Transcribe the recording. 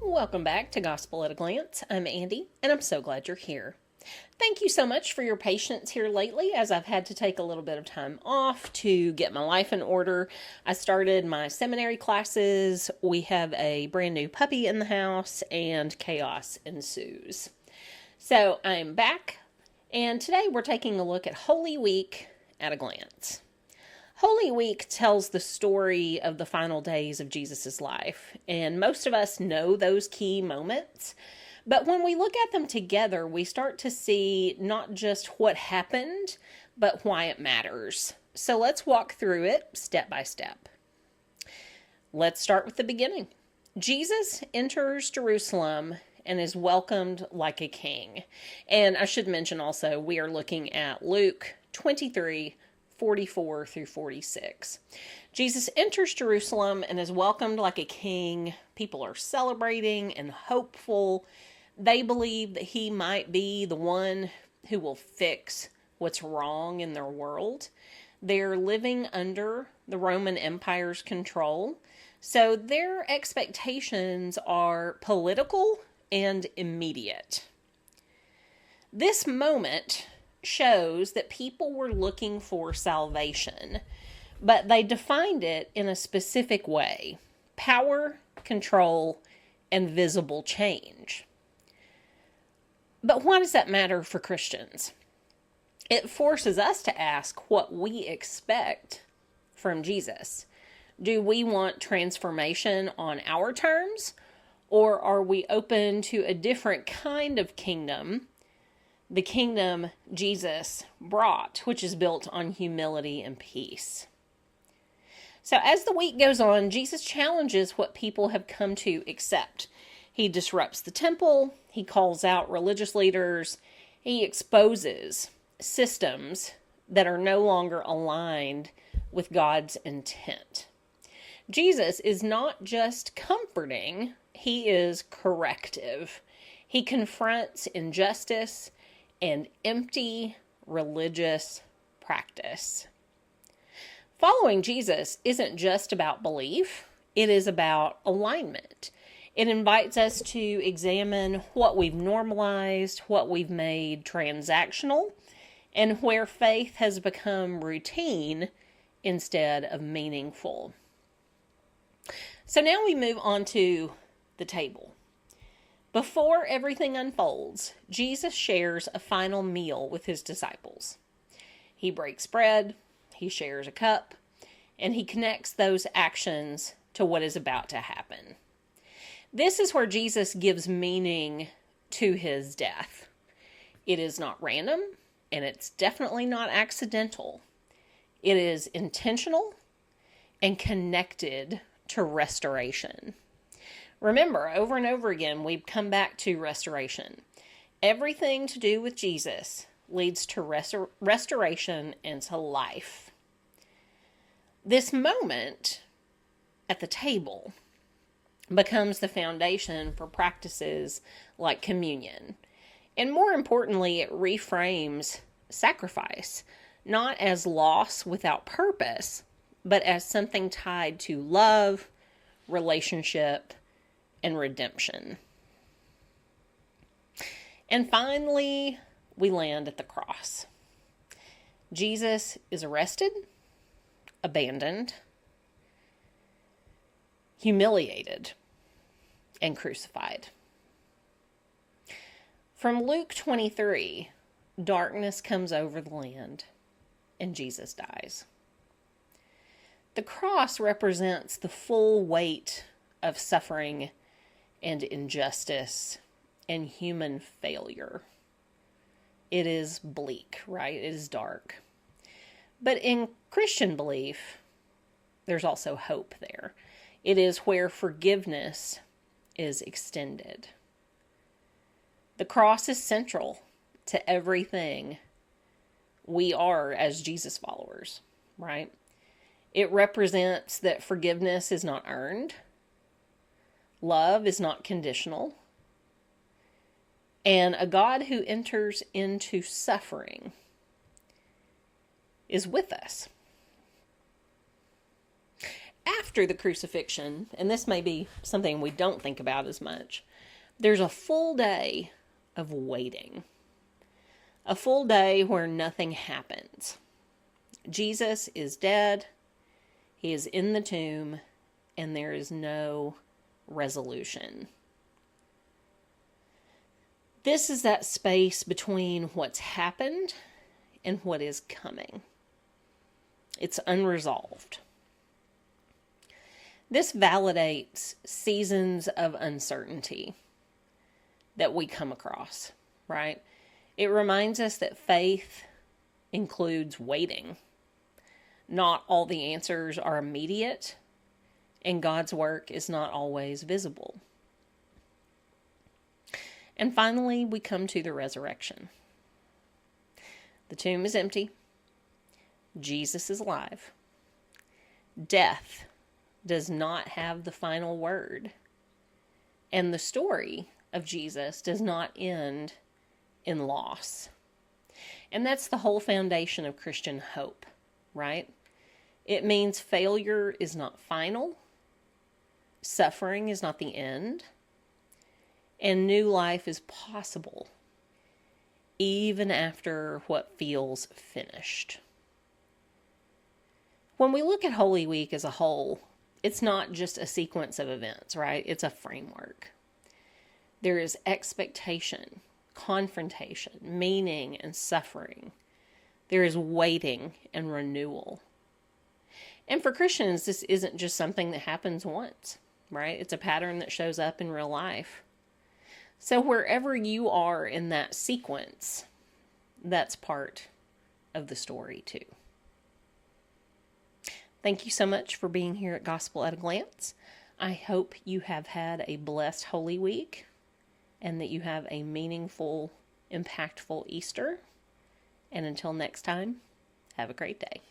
Welcome back to Gospel at a Glance. I'm Andy, and I'm so glad you're here. Thank you so much for your patience here lately, as I've had to take a little bit of time off to get my life in order. I started my seminary classes, we have a brand new puppy in the house, and chaos ensues. So I'm back, and today we're taking a look at Holy Week at a glance. Holy Week tells the story of the final days of Jesus' life, and most of us know those key moments. But when we look at them together, we start to see not just what happened, but why it matters. So let's walk through it step by step. Let's start with the beginning. Jesus enters Jerusalem and is welcomed like a king. And I should mention also, we are looking at Luke 23:44 through 46. Jesus enters Jerusalem and is welcomed like a king. People are celebrating and hopeful. They believe that he might be the one who will fix what's wrong in their world. They're living under the Roman Empire's control, so their expectations are political and immediate. This moment shows that people were looking for salvation, but they defined it in a specific way: power, control, and visible change. But why does that matter for Christians? It forces us to ask what we expect from Jesus. Do we want transformation on our terms, or are we open to a different kind of kingdom? The kingdom Jesus brought, which is built on humility and peace. So as the week goes on, Jesus challenges what people have come to accept. He disrupts the temple, he calls out religious leaders, he exposes systems that are no longer aligned with God's intent. Jesus is not just comforting, he is corrective. He confronts injustice and empty religious practice. Following Jesus isn't just about belief, it is about alignment. It invites us to examine what we've normalized, what we've made transactional, and where faith has become routine instead of meaningful. So now we move on to the table. Before everything unfolds, Jesus shares a final meal with his disciples. He breaks bread, he shares a cup, and he connects those actions to what is about to happen. This is where Jesus gives meaning to his death. It is not random, and it's definitely not accidental. It is intentional and connected to restoration. Remember, over and over again, we've come back to restoration. Everything to do with Jesus leads to restoration and to life. This moment at the table becomes the foundation for practices like communion. And more importantly, it reframes sacrifice, not as loss without purpose, but as something tied to love, relationship, and redemption. And finally, we land at the cross. Jesus is arrested, abandoned, humiliated, and crucified. From Luke 23, darkness comes over the land, and Jesus dies. The cross represents the full weight of suffering and injustice and human failure. It is bleak, right? It is dark. But in Christian belief, there's also hope there. It is where forgiveness is extended. The cross is central to everything we are as Jesus followers, right? It represents that forgiveness is not earned, love is not conditional, and a God who enters into suffering is with us. after the crucifixion, and this may be something we don't think about as much, there's a full day of waiting. A full day where nothing happens. Jesus is dead. He is in the tomb, and there is no resolution. This is that space between what's happened and what is coming. It's unresolved. This validates seasons of uncertainty that we come across, right? It reminds us that faith includes waiting. Not all the answers are immediate, and God's work is not always visible. And finally, we come to the resurrection. The tomb is empty. Jesus is alive. Death does not have the final word. And the story of Jesus does not end in loss. And that's the whole foundation of Christian hope, right? It means failure is not final. Suffering is not the end. And new life is possible, even after what feels finished. When we look at Holy Week as a whole, it's not just a sequence of events, right? It's a framework. There is expectation, confrontation, meaning, and suffering. There is waiting and renewal. And for Christians, this isn't just something that happens once, right? It's a pattern that shows up in real life. So wherever you are in that sequence, that's part of the story too. Thank you so much for being here at Gospel at a Glance. I hope you have had a blessed Holy Week and that you have a meaningful, impactful Easter. And until next time, have a great day.